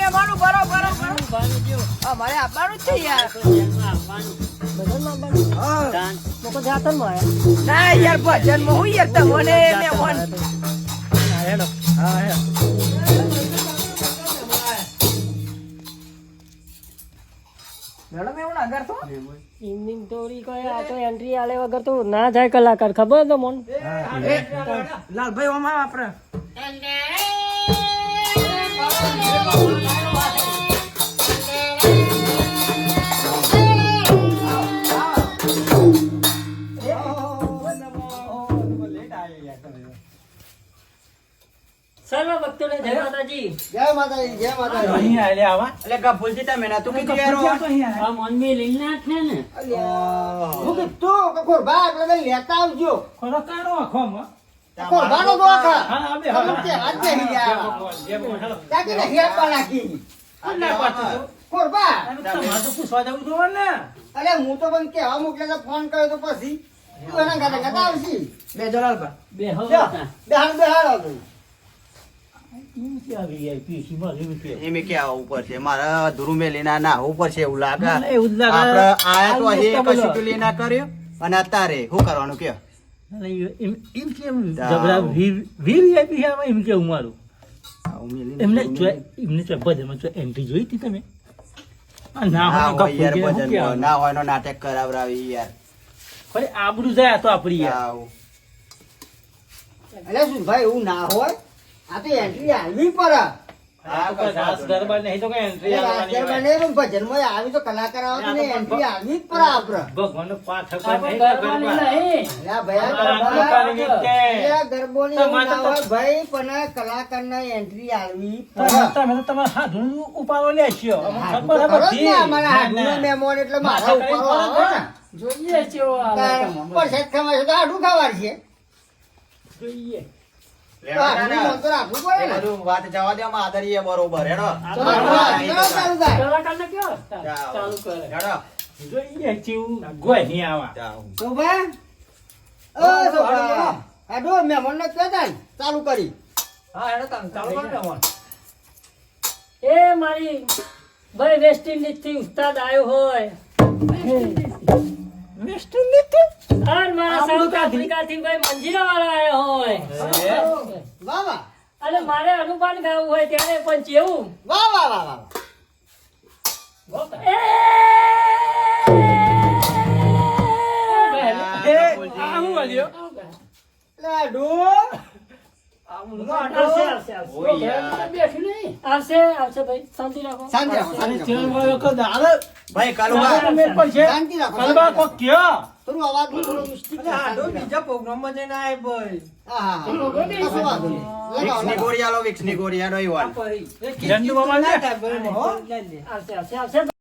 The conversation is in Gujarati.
મહેમાનો બરોબર અમારે આવવાનું જ છે યાર. ના યાર ભજનમાં હું યાર તમને મહેમાન મેડમ એવું આગળ તો ઇવનિંગ તોરી કોઈ આ તો એન્ટ્રી આલે વગર તો ના જાય કલાકાર ખબર તો મન લાલભાઈ ઓમાં આપણે સર્વ ભક્તોને જય માતાજી. જય માતાજી જય માતાજી. અહીં આલે આવા એટલે કપૂરજી તમે ના તું કીધું યાર આ મન મે લીના છે ને હું કીધું કે ખોરબા આપણે લેતા આવજો. ખોરકારો આખોમાં ખોરબાનો દોખા હા બે કે હાથ નહીં ગયા તાકે નહીં આપવા નાખી ખોરબા. તમારે તો પૂછવા જવું જોવે ને અરે હું તો પણ કેવા મોકલે તો ફોન કર્યો તો પછી તું એના ગાતા ગાતા આવશી. બે જલાલભા બે હો બેહાડ આવજો. એમ કે આવા ઉપર છે મારા ધ્રુવ મેલીના ના ઉપર છે એવું લાગે એવું જ લાગે. આપણે આયા તો અહીં કશું તો લેના કર્યો અને અત્યારે શું કરવાનું કે એમ કેમ જબરા વીવીઆઈપી આવે એમ કેવું મારું એમને ભજનમાં એન્ટ્રી જોઈ હતી તમે ના યાર ભજનમાં ના હોય નો નાટક કરાવરાવી યાર ફરી આબરૂ જાય તો આપડી યાર આવું. અરે શું ભાઈ એવું ના હોય આ તો એન્ટ્રી આવી પડે. ગરબા નહીં તો કઈ એન્ટ્રી ભજનમાં આવી તો કલાકાર આવે તો એન્ટ્રી આવી જ પડે આપડે. ભગવાનનો પાઠ ગરબોની એવું ના હોય ભાઈ પણ કલાકારના એન્ટ્રી આવી પડે. તમે તો તમારા હાથનું ઉપાડો લે છો ખરો જ ને અમારા હાથના મહેમાન એટલે મારા ઉપાડો આવે ને. જોઈએ કેવો પરસાદ ખવાય તો આડું ખાવાનું છે. જોઈએ તો આડું મોં તો રાખવું પડે એ ને. બધું વાત જવા દે આમાં આદરીએ બરોબર હેડો ચલો, ચાલુ થાય. કલાકારને કયો ચાલુ કરે હેડો જોઈએ કેવું ગોય નહીં આવા જાઓ. શોભા? ઓ શોભા. આ ડો મહેમાનને કહેતા ને, ચાલુ કરી. એ મારી ભાઈ વેસ્ટ ઇન્ડિઝ થી ઉસ્તાદ આવ્યો હોય વેસ્ટ ઇન્ડિઝ અને મારા સાઉથ આફ્રિકા થી ભાઈ મંજીરા વાળા આવ્યો હોય વાહ વાહ અને મારે અનુપાન ગાવું હોય ત્યારે પણ જેવું વાહ વાહ વાહ વાહ. લાડુ. આવશે ભાઈ શાંતિ રાખો શાંતિ રાખો, શાંતિ રાખો. ભાઈ કાલુબા શાંતિ રાખો, શાંતિ રાખો. થોડું અવાજ થોડો મિસ્ટેક છે. બીજા પ્રોગ્રામમાં જઈને આય ભાઈ હા, હા. કશો વાંધો નહીં. લગાવો, વિક્સની લગાવો. ગોળી આલો વિક્સની ગોળી હેડો ઈ વાત ઝંડુ બાબા આવશે